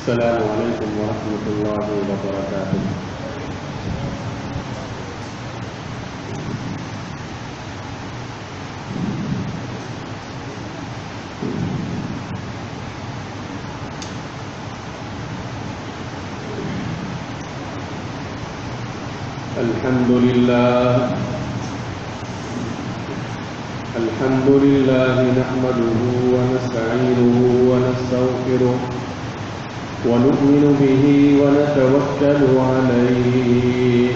السلام علیکم ورحمۃ اللہ وبرکاتہ۔ الحمد لله نحمده ونستعينه ونستغفره ونؤمن به ونتوكل عليه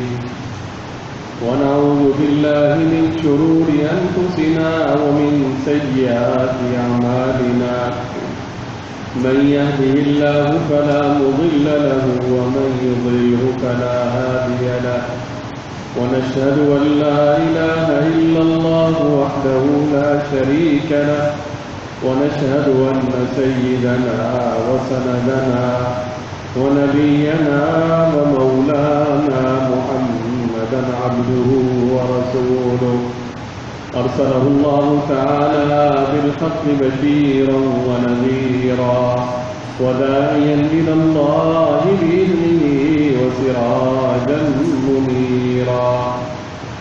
ونعوذ بالله من شرور أنفسنا ومن سيئات أعمالنا، من يهده الله فلا مضل له ومن يضلل فلا هادي له، ونشهد أن لا إله إلا الله وحده لا شريك له، ونشهد أن سيدنا وسندنا ونبينا ومولانا محمدا عبده ورسوله، أرسله الله تعالى بالحق بشيرا ونذيرا وداعيا إلى الله بإذنه وسراجا منيرا.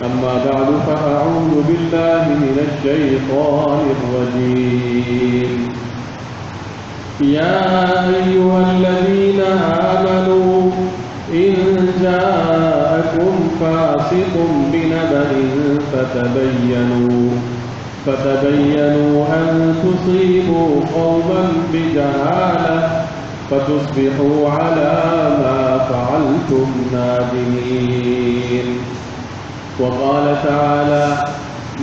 أما بعد فأعوذ بالله من الشيطان الرجيم. يا أيها الذين آمنوا إن جاءكم فاسق بنبأ فتبينوا أن تصيبوا قوما بجهالة فتصبحوا على ما فعلتم نادمين. وقال تعالى: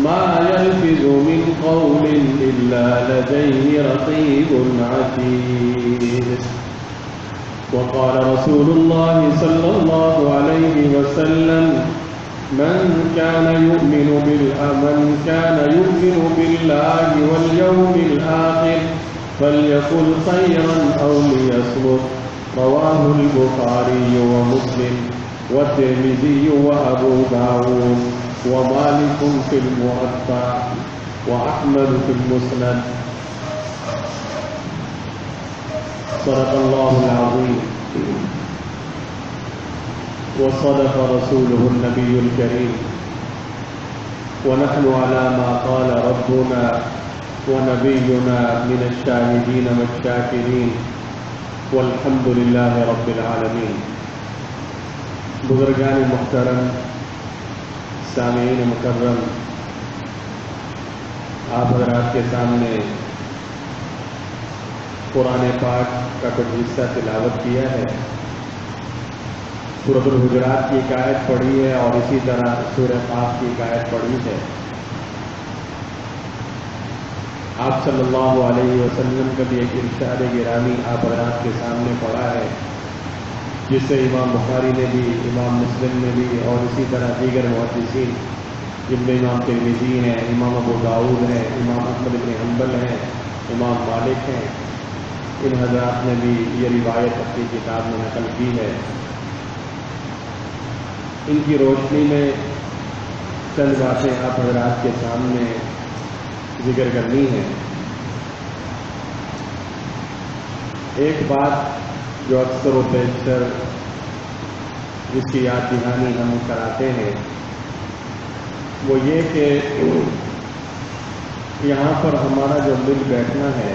ما يلفظ من قول إلا لديه رقيب عتيد. وقال رسول الله صلى الله عليه وسلم: من كان يؤمن بالله واليوم الآخر فليقل خيرا أو ليصمت. رواه البخاري ومسلم والترمذي وأبو داود ومالك في الموطأ وأحمد في المسند. صدق الله العظيم وصدق رسوله النبي الكريم، ونحن على ما قال ربنا ونبينا من الشاهدين والشاكرين، والحمد لله رب العالمين. بزرگان محترم، سامعین مکرم، آپ حضرات کے سامنے قرآن پاک کا کچھ حصہ تلاوت کیا ہے. سورۃ الحجرات کی ایک آیت پڑھی ہے اور اسی طرح سورہ قاف کی ایک آیت پڑھی ہے. آپ صلی اللہ علیہ وسلم کا بھی ایک ارشاد گرامی آپ حضرات کے سامنے پڑھا ہے، جس سے امام بخاری نے بھی، امام مسلم نے بھی، اور اسی طرح دیگر محدثین جن میں امام ترمذی ہیں، امام ابو داؤد ہیں، امام احمد بن حنبل ہیں، امام مالک ہیں، ان حضرات نے بھی یہ روایت اپنی کتاب میں نقل کی ہے. ان کی روشنی میں چند باتیں آپ حضرات کے سامنے ذکر کرنی ہے. ایک بات جو اکثر و بیشتر جس کی یاد دہانی ہم کراتے ہیں وہ یہ کہ یہاں پر ہمارا جو مل بیٹھنا ہے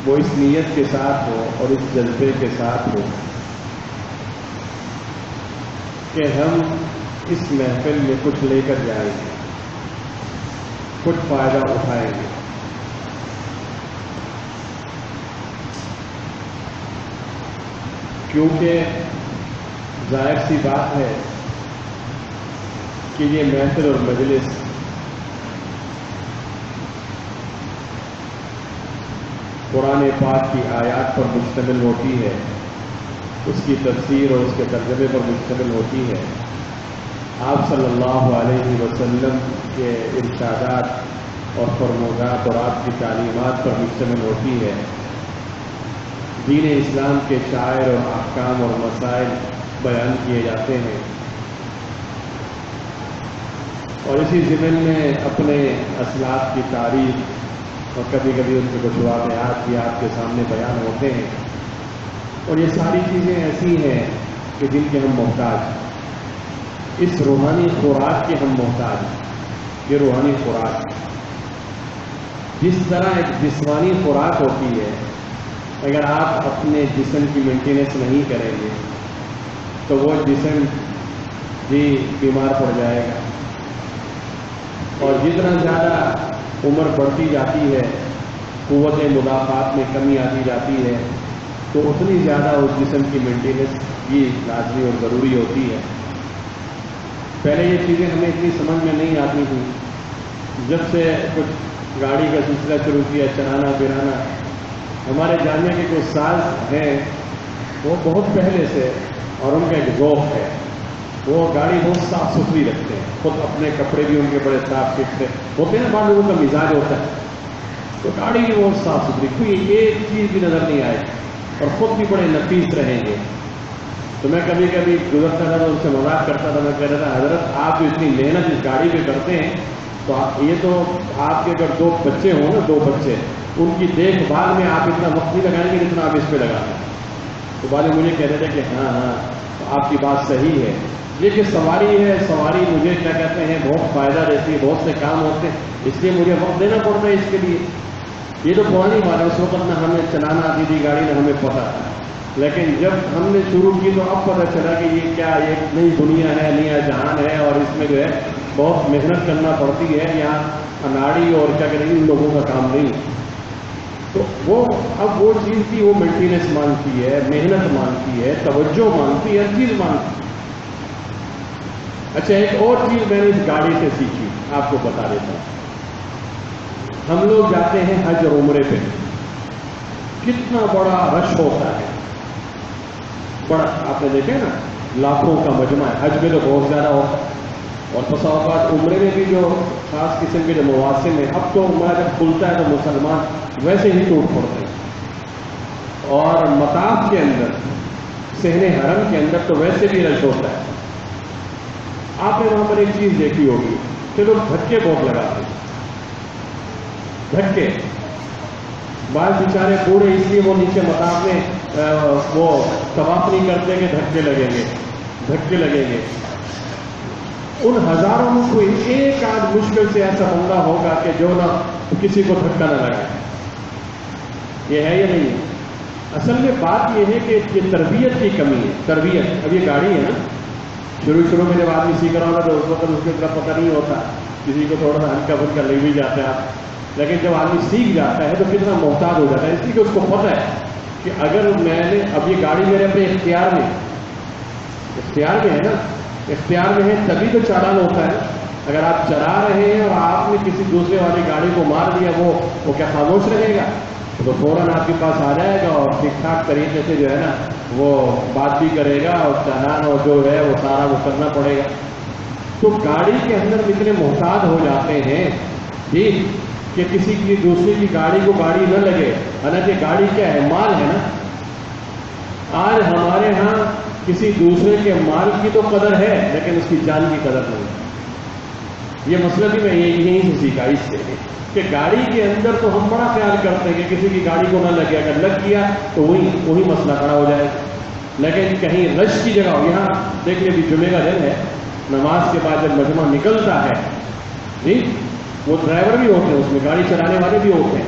وہ اس نیت کے ساتھ ہو اور اس جذبے کے ساتھ ہو کہ ہم اس محفل میں کچھ لے کر جائیں گے، کچھ فائدہ اٹھائیں گے. کیونکہ ظاہر سی بات ہے کہ یہ محفل اور مجلس قرآن پاک کی آیات پر مشتمل ہوتی ہے، اس کی تفسیر اور اس کے ترجمے پر مشتمل ہوتی ہے. آپ صلی اللہ علیہ وسلم کے ارشادات اور فرمودات اور آپ کی تعلیمات پر مشتمل ہوتی ہے. دین اسلام کے شعائر اور احکام اور مسائل بیان کیے جاتے ہیں، اور اسی ضمن میں اپنے اسلاف کی تاریخ اور کبھی کبھی ان کے کچھ واقعات بھی آپ کے سامنے بیان ہوتے ہیں، اور یہ ساری چیزیں ایسی ہیں کہ جن کے ہم محتاج ہیں، اس روحانی خوراک کے ہم محتاج ہیں۔ یہ روحانی خوراک جس طرح ایک جسمانی خوراک ہوتی ہے، اگر آپ اپنے جسم کی مینٹیننس نہیں کریں گے تو وہ جسم بھی بیمار پڑ جائے گا، اور جتنا زیادہ عمر بڑھتی جاتی ہے، قوت مدافعات میں کمی آتی جاتی ہے، تو اتنی زیادہ اس جسم کی مینٹیننس بھی لازمی اور ضروری ہوتی ہے۔ پہلے یہ چیزیں ہمیں اتنی سمجھ میں نہیں آتی تھیں، جب سے کچھ گاڑی کا سلسلہ شروع کیا، چلانا پھرانا، ہمارے جاننے کے کچھ سال ہیں وہ بہت پہلے سے، اور ان کا ایک ذوق ہے، وہ گاڑی بہت صاف ستھری رکھتے ہیں، خود اپنے کپڑے بھی ان کے بڑے صاف ستھرے ہوتے ہیں، بعض لوگوں کا مزاج ہوتا ہے، تو گاڑی بھی بہت صاف ستھری، کوئی ایک چیز بھی نظر نہیں آئے، اور خود بھی بڑے نفیس رہیں گے۔ تو میں کبھی کبھی گزرتا تھا تو ان سے مذاق کرتا تھا، میں کہہ رہا تھا حضرت آپ جو اتنی محنت اس گاڑی پہ کرتے ہیں، تو یہ تو آپ کے اگر 2 بچے ہوں نا، 2 بچے، ان کی دیکھ بھال میں آپ اتنا وقت نہیں لگائیں گے جتنا آپ اس پہ لگاتے ہیں۔ تو بعد مجھے کہہ رہے تھے کہ ہاں آپ کی بات صحیح ہے، یہ کہ سواری ہے، سواری مجھے کیا کہتے ہیں بہت فائدہ دیتی ہے، بہت سے کام ہوتے ہیں، اس لیے مجھے وقت دینا پڑتا ہے اس کے لیے۔ یہ تو پرانی بات ہے، اس وقت نہ ہمیں چلانا آتی تھی گاڑی، نہ ہمیں پتہ تھا، لیکن جب ہم نے شروع کی تو اب پتہ چلا کہ یہ کیا ایک نئی دنیا ہے، نیا جہان ہے، اور اس میں جو ہے بہت محنت کرنا پڑتی ہے، یہاں اناڑی اور کیا کہتے ہیں ان لوگوں کا کام نہیں۔ تو وہ اب وہ چیز کی وہ مینٹیننس مانگتی ہے، محنت مانگتی ہے، توجہ مانگتی ہے، ہر چیز مانگتی ہے۔ اچھا، ایک اور چیز میں نے اس گاڑی سے سیکھی، آپ کو بتا دیتا ہوں۔ ہم لوگ جاتے ہیں حج اور عمرے پہ، کتنا بڑا رش ہوتا ہے، بڑا، آپ نے دیکھے نا لاکھوں کا مجمع ہے، حج میں تو بہت زیادہ ہوتا ہے، اور بسا اوقات عمرے میں بھی جو خاص قسم کے جو مواسم ہیں، اب تو عمرہ جب کھلتا ہے تو مسلمان ویسے ہی ٹوٹ پڑتے ہیں، اور مطاف کے اندر، صحن حرم کے اندر تو ویسے بھی رش ہوتا ہے۔ آپ نے وہاں پر ایک چیز دیکھی ہوگی کہ لوگ دھکے بہت لگاتے ہیں، دھکے، بعض بیچارے بوڑھے اس لیے وہ نیچے مطاف میں وہ طواف نہیں کرتے کہ دھکے لگیں گے، دھکے لگیں گے۔ ان ہزاروں میں کوئی ایک آدھ مشکل سے ایسا بندہ ہوگا کہ جو نہ کسی کو دھکا نہ لگائے۔ یہ ہے یا نہیں ہے؟ اصل میں بات یہ ہے کہ یہ تربیت کی کمی ہے، تربیت۔ اب یہ گاڑی ہے نا، شروع میں جب آدمی سیکھ رہا ہوتا تو اس وقت اس کے طرف پتہ نہیں ہوتا، کسی کو تھوڑا سا ہلکا پھلکا لے بھی جاتا ہے آپ، لیکن جب آدمی سیکھ جاتا ہے تو کتنا محتاط ہو جاتا ہے، اس لیے کہ اس کو پتہ ہے کہ اگر میں نے اب یہ گاڑی میرے اپنے اختیار میں ہے نا، اختیار میں ہے تبھی تو چالان ہوتا ہے۔ اگر آپ چلا رہے ہیں اور آپ نے کسی دوسرے والی گاڑی کو مار دیا، وہ کیا خاموش رہے گا؟ تو فوراً آپ کے پاس آ جائے گا اور ٹھیک ٹھاک طریقے سے جو ہے نا وہ بات بھی کرے گا، اور چالان اور جو ہے وہ سارا وہ کرنا پڑے گا۔ تو گاڑی کے اندر اتنے محتاط ہو جاتے ہیں جی کہ کسی کی دوسرے کی گاڑی کو گاڑی نہ لگے، حالانکہ گاڑی کیا ہے؟ مال ہے نا۔ آج ہمارے ہاں کسی دوسرے کے مال کی تو قدر ہے لیکن اس کی جان کی قدر نہیں۔ یہ مسئلہ بھی میں یہیں سے سیکھا، اس سے کہ گاڑی کے اندر تو ہم بڑا خیال کرتے ہیں کہ کسی کی گاڑی کو نہ لگے، اگر لگ گیا تو وہی مسئلہ کھڑا ہو جائے گا۔ لیکن کہیں رش کی جگہ ہو، یہاں دیکھ لیں جمعے کا دن ہے، نماز کے بعد جب مجمع نکلتا ہے جی، وہ ڈرائیور بھی ہوتے ہیں اس میں، گاڑی چلانے والے بھی ہوتے ہیں،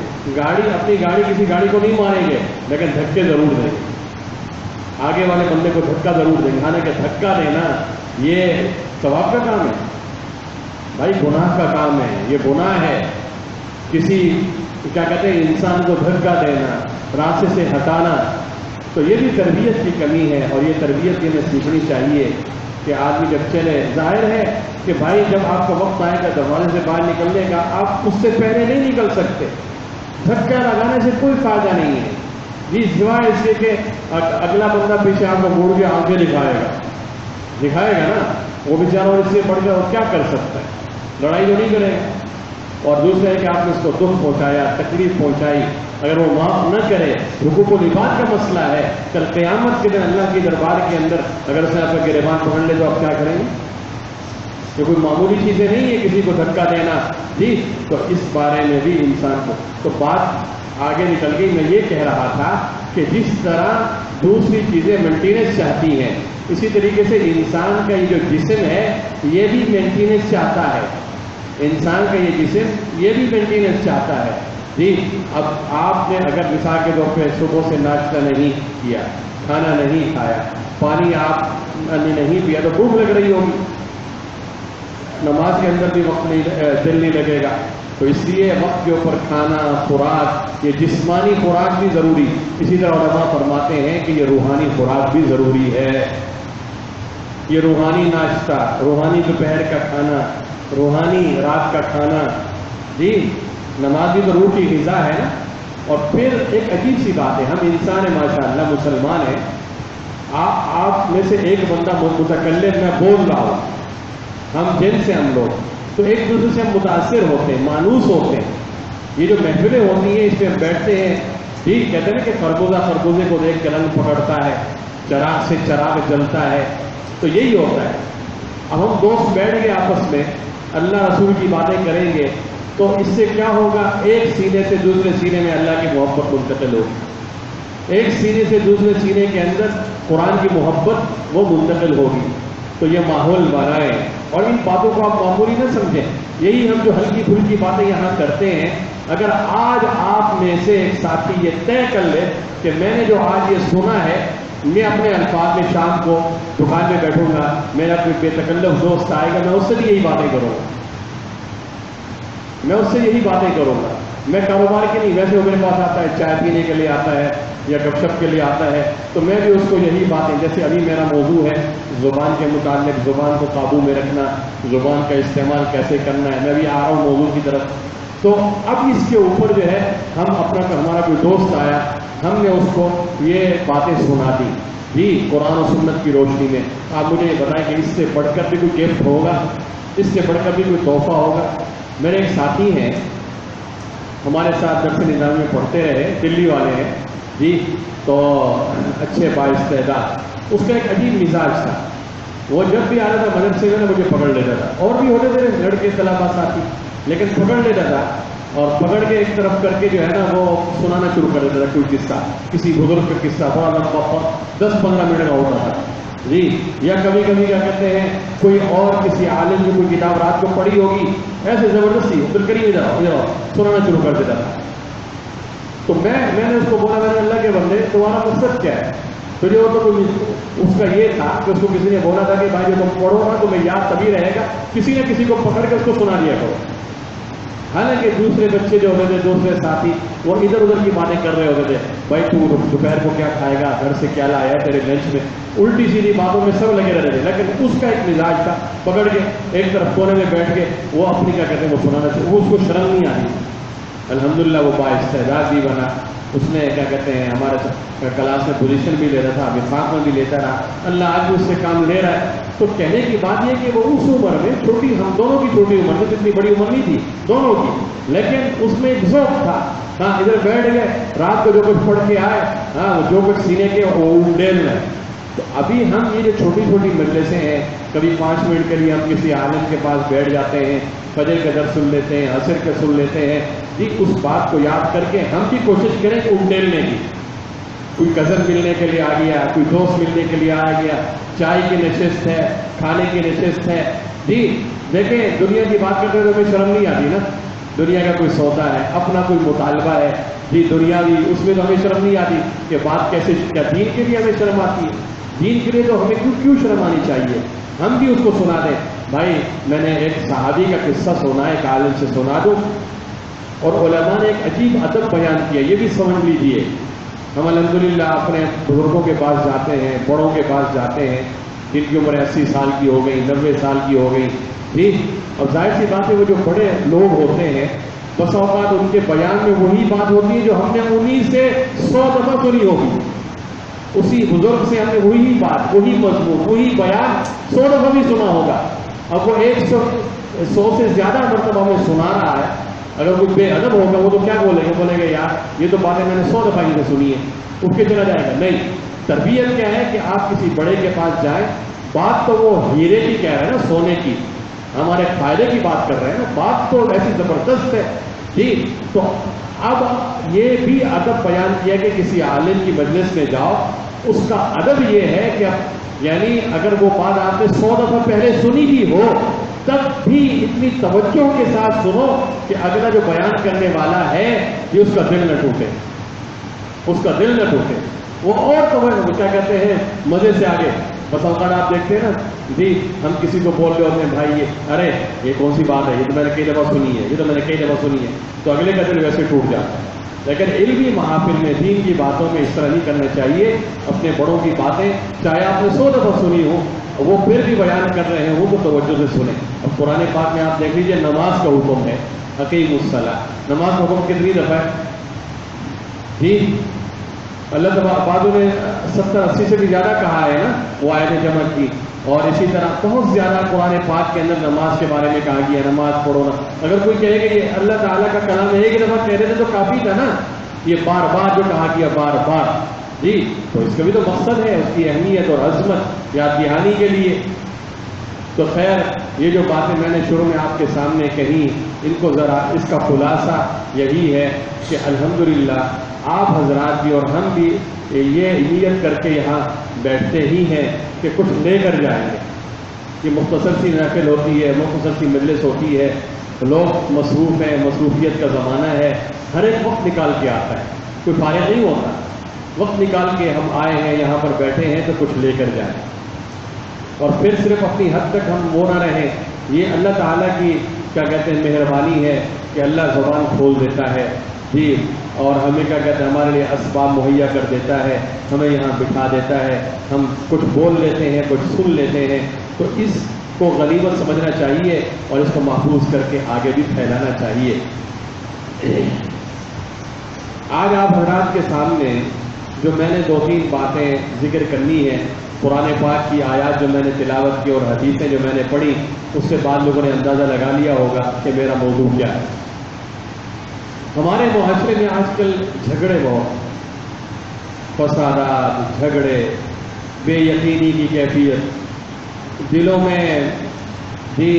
اپنی گاڑی کسی گاڑی کو نہیں ماریں گے لیکن دھکے ضرور دیں گے، آگے والے بندے کو دھکا ضرور دیں گے، حالانکہ دھکا دینا یہ ثواب کا کام ہے بھائی، گناہ کا کام ہے، یہ گناہ ہے۔ کسی کیا کہتے ہیں انسان کو دھکا دینا، راستے سے ہٹانا، تو یہ بھی تربیت کی کمی ہے، اور یہ تربیت یہ سیکھنی چاہیے کہ آدمی جب چلے، ظاہر ہے کہ بھائی جب آپ کا وقت آئے گا دروازے سے باہر نکلنے کا، آپ اس سے پہلے نہیں نکل سکتے، دھکا لگانے سے کوئی فائدہ نہیں ہے جی، سوائے اس کے کہ اگلا بندہ پیچھے آپ کو موڑ کے آنکھیں دکھائے گا نا، وہ بیچارہ اور اس سے بڑھ کر اور کیا کر سکتا ہے، لڑائی تو نہیں کرے گا۔ اور دوسرا ہے کہ آپ نے اس کو دکھ پہنچایا، تکلیف پہنچائی، اگر وہ معاف نہ کرے، حقوق و لباس کا مسئلہ ہے، کل قیامت کے دن اللہ کے دربار کے اندر اگر اس نے آپ کا گریبان پکڑ لے تو آپ کیا کریں گے؟ یہ کوئی معمولی چیزیں نہیں ہے کسی کو دھکا دینا جی. تو اس بارے میں بھی انسان کو تو بات آگے نکل گئی. میں یہ کہہ رہا تھا کہ جس طرح دوسری چیزیں مینٹیننس چاہتی ہیں اسی طریقے سے انسان کا یہ جو جسم ہے یہ بھی مینٹیننس چاہتا ہے. انسان کا یہ جسم یہ بھی مینٹیننس چاہتا ہے جی. اب آپ نے اگر مثال کے طور پہ صبح سے ناشتہ نہیں کیا, کھانا نہیں کھایا, پانی آپ نے نہیں پیا تو بھوک لگ رہی ہوگی. نماز کے اندر بھی وقت نہیں, دل نہیں لگے گا. تو اس لیے وقت کے اوپر کھانا, خوراک, یہ جسمانی خوراک بھی ضروری. اسی طرح علماء فرماتے ہیں کہ یہ روحانی خوراک بھی ضروری ہے. یہ روحانی ناشتہ, روحانی دوپہر کا کھانا, روحانی رات کا کھانا جی. نماز بھی تو روح کی غذا ہے نا. اور پھر ایک عجیب سی بات ہے, ہم انسان ہیں ماشاءاللہ, مسلمان ہیں. آپ میں سے ایک بندہ متکلم میں بول رہا ہوں, ہم جن سے ہم لوگ تو ایک دوسرے سے ہم متاثر ہوتے ہیں, مانوس ہوتے ہیں. یہ جو محفلیں ہوتی ہیں اس میں ہم بیٹھتے ہیں جی. کہتے ہیں نا کہ خربوزہ خربوزے کو دیکھ کے رنگ پکڑتا ہے, چراغ سے چراغ جلتا ہے. تو یہی ہوتا ہے. اب ہم دوست بیٹھ گئے آپس میں, اللہ رسول کی باتیں کریں گے تو اس سے کیا ہوگا, ایک سینے سے دوسرے سینے میں اللہ کی محبت منتقل ہوگی. ایک سینے سے دوسرے سینے کے اندر قرآن کی محبت وہ منتقل ہوگی. تو یہ ماحول بنائیں اور ان باتوں کو آپ معمولی نہ سمجھیں. یہی ہم جو ہلکی پھلکی باتیں یہاں کرتے ہیں, اگر آج آپ میں سے ایک ساتھی یہ طے کر لے کہ میں نے جو آج یہ سنا ہے, میں اپنے الفاظ میں شام کو دکان میں بیٹھوں گا, میرا کوئی بے تکلف دوست آئے گا, میں اس سے بھی یہی باتیں کروں گا, میں اس سے یہی باتیں کروں گا. میں کاروبار کے نہیں, ویسے وہ میرے پاس آتا ہے چائے پینے کے لیے آتا ہے یا گپ شپ کے لیے آتا ہے, تو میں بھی اس کو یہی باتیں, جیسے ابھی میرا موضوع ہے زبان کے متعلق, زبان کو قابو میں رکھنا, زبان کا استعمال کیسے کرنا ہے, میں بھی آ رہا ہوں موضوع کی طرف. تو اب اس کے اوپر جو ہے ہم اپنا, ہمارا کوئی دوست آیا, ہم نے اس کو یہ باتیں سنا دی جی قرآن و سنت کی روشنی میں. آپ مجھے یہ بتائیں کہ اس سے بڑھ کر بھی کوئی گفٹ ہوگا, اس سے بڑھ کر بھی کوئی تحفہ ہوگا؟ میرے ایک ساتھی ہیں, ہمارے ساتھ درس نظام میں پڑھتے رہے, دلی والے ہیں جی. تو اچھے بااستعداد. اس کا ایک عجیب مزاج تھا. وہ جب بھی آ رہا تھا مدرسے میں مجھے پکڑ لیتا تھا, اور بھی ہوتے تھے لڑکے طلبا ساتھی, لیکن پکڑ لیتا تھا اور پکڑ کے ایک طرف کر کے جو ہے نا وہ سنانا شروع کر دیتا تھا کوئی قصہ, کسی بزرگ کا قصہ, بڑا لمبا 10-15 منٹ کا ہوتا تھا جی. یا کبھی کبھی کیا کہتے ہیں کوئی اور کسی عالم کی کوئی کتاب رات کو پڑھی ہوگی, ایسے زبردستی عبد الکریم ادھر سنانا شروع کر دیتا تھا. تو میں نے اس کو بولا, میں نے اللہ کے بندے تمہارا مقصد کیا ہے؟ تو جو تو اس کا یہ تھا کہ اس کو کسی نے بولا تھا کہ بھائی جو تم پڑھو نا تمہیں یاد تبھی رہے گا, کسی نہ کسی کو پکڑ کے اس کو سنا دیا کرو. حالانکہ دوسرے بچے جو ہوتے تھے, دوسرے ساتھی, وہ ادھر ادھر کی باتیں کر رہے ہوتے تھے, بھائی تو دوپہر کو کیا کھائے گا, گھر سے کیا لایا ہے تیرے لنچ میں, الٹی سیدھی باتوں میں سب لگے رہتے تھے. لیکن اس کا ایک مزاج تھا, پکڑ کے ایک طرف کونے میں بیٹھ کے وہ اپنی کیا کہتے ہیں وہ سنانا چاہیے. وہ اس کو شرم نہیں آتی. الحمدللہ وہ بااستعداد بھی بنا. اس نے کیا کہتے ہیں ہمارے کلاس میں پوزیشن بھی لے رہا تھا, وفاق میں بھی لیتا رہا. اللہ آج بھی اس سے کام لے رہا ہے. تو کہنے کی بات یہ کہ وہ اس عمر میں چھوٹی, ہم دونوں کی چھوٹی عمر میں, جتنی بڑی عمر نہیں تھی دونوں کی, لیکن اس میں ایک ذوق تھا. ہاں ادھر بیٹھ گئے, رات کو جو کچھ پڑھ کے آئے, ہاں جو کچھ سینے کے وہ ڈیل رہے. تو ابھی ہم یہ جو چھوٹی چھوٹی مجلسیں ہیں, کبھی 5 منٹ کے لیے ہم کسی عالم کے پاس بیٹھ جاتے ہیں, فجر کا درس سن لیتے ہیں, عصر کا سن لیتے ہیں جی. اس بات کو یاد کر کے ہم بھی کوشش کریں کہ اڈیلنے کی. کوئی کزن ملنے کے لیے آ گیا, کوئی دوست ملنے کے لیے آ گیا, چائے کی نشست ہے, کھانے کی نشست ہے جی. دیکھیں دنیا کی بات کرتے تو ہمیں شرم نہیں آتی نا, دنیا کا کوئی سودا ہے, اپنا کوئی مطالبہ ہے جی دنیاوی, اس میں تو ہمیں شرم نہیں آتی کہ بات کیسے, کیا دین کے لیے ہمیں شرم آتی ہے؟ دین کے لیے تو ہمیں کیوں شرم آنی چاہیے؟ ہم بھی اس کو سنا دیں. بھائی میں نے ایک صحابی کا قصہ سنا ہے, ایک عالم سے سنا دوں. اور علماء نے ایک عجیب ادب بیان کیا, یہ بھی سمجھ لیجیے. ہم الحمدللہ اپنے بزرگوں کے پاس جاتے ہیں, بڑوں کے پاس جاتے ہیں, جن کی عمر 80 سال کی ہو گئی, 90 سال کی ہو گئی جی. اور ظاہر سی بات ہے وہ جو بڑے لوگ ہوتے ہیں, بس اوقات ان کے بیان میں وہی بات ہوتی ہے جو ہم نے انہی سے 100 دفعہ سنی ہوگی. اسی بزرگ سے ہم نے وہی بات, وہی مضمون, وہی بیان 100 دفعہ بھی سنا ہوگا. اب وہ 100 سے زیادہ مرتبہ ہمیں سنا رہا ہے. اگر کوئی بے ادب ہوگا وہ تو کیا بولے گا, بولے گا یار یہ تو باتیں میں نے 100 دفعہ ہی سے سنی ہے, اٹھ کے چلا جائے گا. نہیں, تربیت کیا ہے کہ آپ کسی بڑے کے پاس جائیں, بات تو وہ ہیرے کی کہہ رہے ہیں نا, سونے کی, ہمارے فائدے کی بات کر رہے ہیں، بات تو ایسی زبردست ہے جی. تو اب یہ بھی ادب بیان کیا کہ کسی عالم کی مجلس میں جاؤ، اس کا ادب یہ ہے کہ یعنی اگر وہ بات آپ نے 100 دفعہ پہلے سنی بھی ہو تب بھی اتنی توجہ کے ساتھ سنو کہ اگلا جو بیان کرنے والا ہے یہ اس کا دل نہ ٹوٹے، اس کا دل نہ ٹوٹے. وہ اور توجہ کیا کہتے ہیں مزے سے آگے. بس اوقات آپ دیکھتے ہیں نا جی، ہم کسی کو بول رہے ہوتے ہیں بھائی یہ ارے یہ کون سی بات ہے، یہ تو میں نے کئی دفعہ سنی ہے، یہ تو میں نے کئی دفعہ سنی ہے، تو اگلے کا دل ویسے ٹوٹ جاتا ہے. لیکن علمی محافل میں دین کی باتوں میں اس طرح نہیں کرنا چاہیے. اپنے بڑوں کی باتیں چاہے آپ نے 100 دفعہ سنی ہو، وہ پھر بھی بیان کر رہے ہیں وہ تو توجہ سے سنیں. اب قرآن پاک میں آپ دیکھ لیجیے نماز کا حکم ہے، اقیموا الصلاۃ. نماز کا حکم کتنی دفعہ ہے جی؟ اللہ تعالیٰ بعضوں نے 70-80 سے بھی زیادہ کہا ہے نا، وہ آیتیں جمع کی. اور اسی طرح بہت زیادہ قرآن پاک کے اندر نماز کے بارے میں کہا گیا، نماز پڑھو نا. اگر کوئی کہے کہ یہ اللہ تعالیٰ کا کلام ایک دفعہ کہہ رہے تھے تو کافی تھا نا، یہ بار بار جو کہا گیا بار بار جی، تو اس کا بھی تو مقصد ہے، اس کی اہمیت اور عظمت یاد دہانی کے لیے. تو خیر یہ جو باتیں میں نے شروع میں آپ کے سامنے کہی، ان کو ذرا اس کا خلاصہ یہی ہے کہ الحمدللہ آپ حضرات بھی اور ہم بھی یہ نیت کر کے یہاں بیٹھتے ہی ہیں کہ کچھ لے کر جائیں گے. یہ مختصر سی محفل ہوتی ہے، مختصر سی مجلس ہوتی ہے، لوگ مصروف ہیں، مصروفیت کا زمانہ ہے، ہر ایک وقت نکال کے آتا ہے، کوئی فارغ نہیں ہوتا. وقت نکال کے ہم آئے ہیں یہاں پر بیٹھے ہیں تو کچھ لے کر جائیں، اور پھر صرف اپنی حد تک ہم وہ نہ رہیں. یہ اللہ تعالیٰ کی کیا کہتے ہیں مہربانی ہے کہ اللہ زبان کھول دیتا ہے جی، اور ہمیں کیا کہتے ہیں ہمارے لیے اسباب مہیا کر دیتا ہے، ہمیں یہاں بٹھا دیتا ہے، ہم کچھ بول لیتے ہیں، کچھ سن لیتے ہیں. تو اس کو غنیمت سمجھنا چاہیے اور اس کو محفوظ کر کے آگے بھی پھیلانا چاہیے. آج آپ حضرات کے سامنے جو میں نے 2-3 باتیں ذکر کرنی ہے، قرآن پاک کی آیات جو میں نے تلاوت کی اور حدیثیں جو میں نے پڑھی، اس سے بعد لوگوں نے اندازہ لگا لیا ہوگا کہ میرا موضوع کیا ہے. ہمارے معاشرے میں آج کل جھگڑے بہت، فسادات، جھگڑے، بے یقینی کی کیفیت، دلوں میں بھی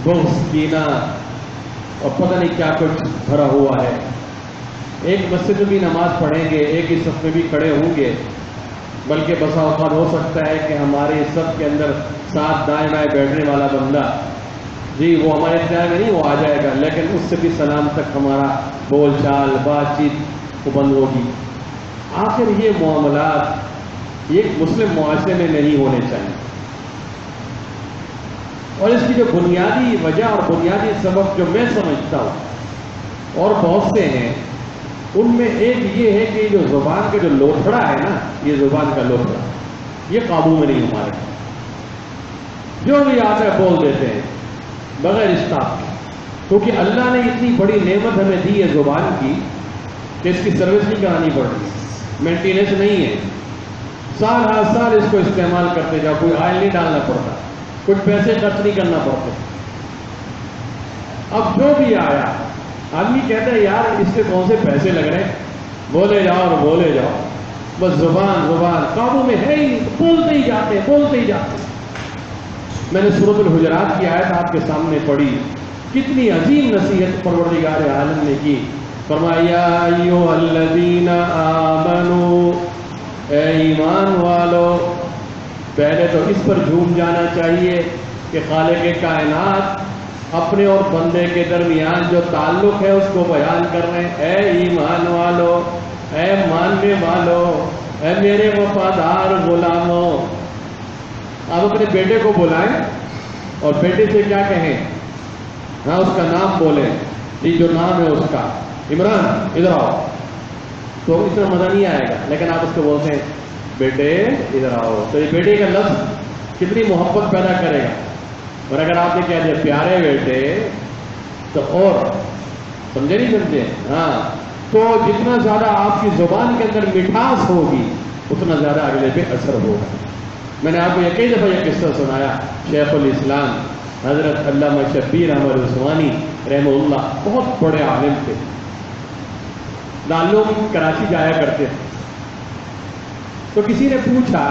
بغض، کینہ اور پتہ نہیں کیا کچھ بھرا ہوا ہے. ایک مسجد میں بھی نماز پڑھیں گے، ایک ہی صف میں بھی کھڑے ہوں گے، بلکہ بسا اوقات ہو سکتا ہے کہ ہمارے صف کے اندر ساتھ دائیں بائیں بیٹھنے والا بندہ جی وہ ہمارے خیال میں نہیں وہ آ جائے گا، لیکن اس سے بھی سلام تک ہمارا بول چال بات چیت کو بند ہوگی. آخر یہ معاملات ایک مسلم معاشرے میں نہیں ہونے چاہیے. اور اس کی جو بنیادی وجہ اور بنیادی سبب جو میں سمجھتا ہوں اور بہت سے ہیں، ان میں ایک یہ ہے کہ جو زبان کا جو لوتھڑا ہے نا، یہ زبان کا لوتھڑا یہ قابو میں نہیں ہمارے. جو بھی آتا ہے بول دیتے ہیں بغیر اسٹاپ کے، کیونکہ اللہ نے اتنی بڑی نعمت ہمیں دی ہے زبان کی کہ اس کی سروس نہیں کرانی پڑ رہی، مینٹیننس نہیں ہے. سال ہر سال اس کو استعمال کرتے جاؤ، کوئی آئل نہیں ڈالنا پڑتا، کچھ پیسے خرچ نہیں کرنا پڑتے. اب جو بھی آیا آدمی کہتا ہے یار اس سے کون سے پیسے لگ رہے ہیں، بولے جاؤ اور بولے جاؤ، بس زبان قابو میں ہے ہی، بولتے ہی جاتے. میں نے سورۃ الحجرات کی آیت آپ کے سامنے پڑھی، کتنی عظیم نصیحت پروردگار عالم نے کی. فرمایا ایھا الذین آمنوا، اے ایمان والو. پہلے تو اس پر جھوم جانا چاہیے کہ خالق کائنات اپنے اور بندے کے درمیان جو تعلق ہے اس کو بیان کر رہے ہیں. اے ایمان والو، اے ماننے والو، اے میرے وفادار غلاموں. آپ اپنے بیٹے کو بلائیں اور بیٹے سے کیا کہیں؟ ہاں اس کا نام بولیں، یہ جو نام ہے اس کا، عمران ادھر آؤ، تو اتنا مزہ نہیں آئے گا. لیکن آپ اس کو بولتے ہیں بیٹے ادھر آؤ، تو یہ بیٹے کا لفظ کتنی محبت پیدا کرے گا. اور اگر آپ نے کہہ دیا پیارے بیٹے تو اور سمجھے نہیں سمجھے؟ ہاں، تو جتنا زیادہ آپ کی زبان کے اندر مٹھاس ہوگی اتنا زیادہ اگلے پہ اثر ہوگا. میں نے آپ کو کئی دفعہ یہ قصہ سنایا. شیخ الاسلام حضرت علامہ شبیر احمد عثمانی رحمہ اللہ بہت بڑے عالم تھے، لالوں کراچی جایا کرتے تھے. تو کسی نے پوچھا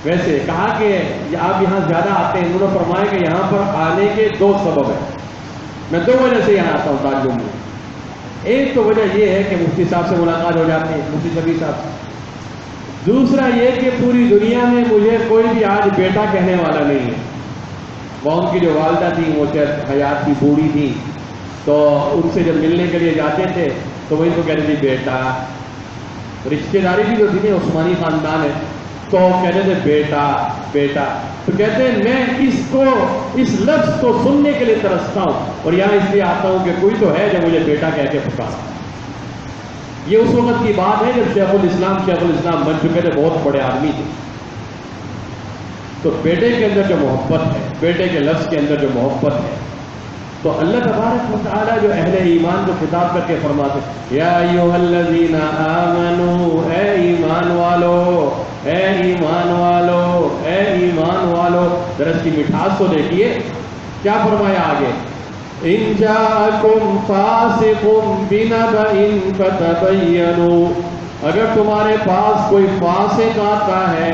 ویسے کہا کہ آپ یہاں زیادہ آتے ہیں، انہوں نے فرمایا کہ یہاں پر آنے کے 2 سبب ہیں، میں 2 وجہ سے یہاں آتا ہوں تعلم میں۔ ایک تو وجہ یہ ہے کہ مفتی صاحب سے ملاقات ہو جاتی ہے، مفتی شفیع صاحب سے۔ دوسرا یہ کہ پوری دنیا میں مجھے کوئی بھی آج بیٹا کہنے والا نہیں ہے۔ وہ ان کی جو والدہ تھیں وہ حیات کی بوڑھی تھیں، تو ان سے جب ملنے کے لیے جاتے تھے تو وہ ان کو کہتے تھے بیٹا، رشتے داری بھی جو تھی عثمانی خاندان ہے، تو کہتے تھے بیٹا بیٹا۔ تو کہتے ہیں میں اس لفظ کو سننے کے لیے ترستا ہوں، اور یہاں اس لیے آتا ہوں کہ کوئی تو ہے جو مجھے بیٹا کہہ کے پکارا۔ یہ اس وقت کی بات ہے جب شیخ الاسلام بن چکے تھے، بہت بڑے آدمی تھے۔ تو بیٹے کے اندر جو محبت ہے، بیٹے کے لفظ کے اندر جو محبت ہے، تو اللہ تبارک و تعالیٰ جو اہل ایمان کو خطاب کر کے فرماتے یا ایھا الذین آمنو، اے ایمان والو، اے ایمان والو، اے ایمان والو۔ ذرا اس کی مٹھاس کو دیکھیے، کیا فرمایا آگے؟ ان جاءکم فاسق بنبأ فتبینوا، اگر تمہارے پاس کوئی فاسق آتا ہے،